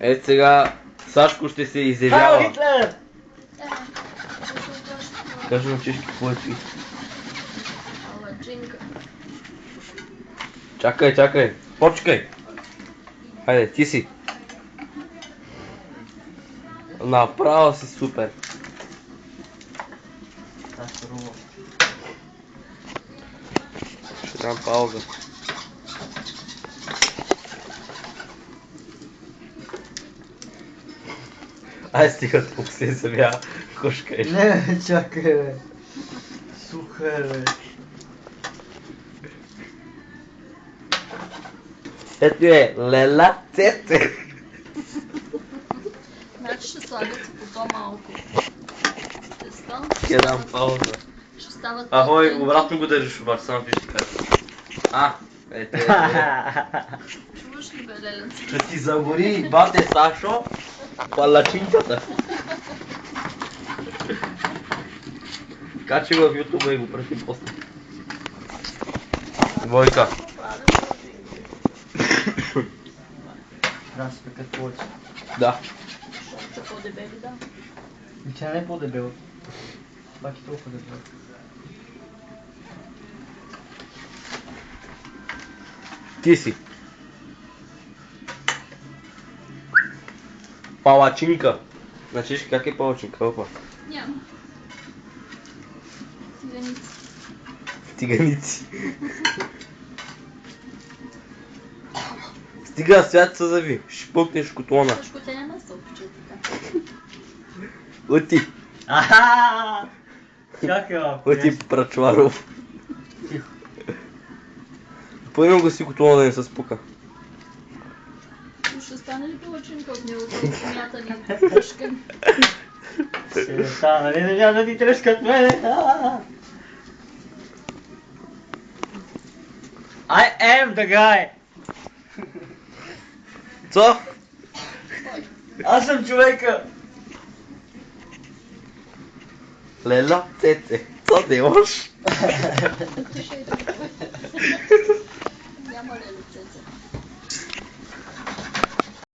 Ето сега Сашко ще се Хайл изявява. Хитлер! Кажи на чешки какво е ти. Палачинка. Чакай. Почкай. Хайде, ти си. Направо си супер. Ще дам пауза. Ай стига тук се завя. Кошкай. Не, чакай бе. Суха е бе. Ето е лела цеце. Значи ще слагате по по-малко теста. Ще дам пауза. Ще стават Ахой, по-тънки. обратно го държиш обаче, само ти ще кажа. Ето е. Чуваш ли бе, Леленци? Ще ти загори, бате Сашо, палачинката. Качи го в YouTube и го прати после. Войка. Трябва да се пекат повече. Да. Ще по-дебели, да. И тя не е по-дебела. Пак е толкова дебела. Ти си. Палачинка. Значи как е палачинка, опа? Няма. Циганици. Тиганици. Стига, свят се зави. Ще пукнеш котлона. Сашко, тя няма да се опича така. Оти. Аха! Чакай малко. Оти прачваров. Поемам го си котлона да не се спука. Ще стане ли палачинка от него, от смята ни тръшкан? Ще стана, нали не няма да ти тръскат мене? I am the guy! Co? Аз съм човека! Лела, цеце. Co делаш? Няма леле.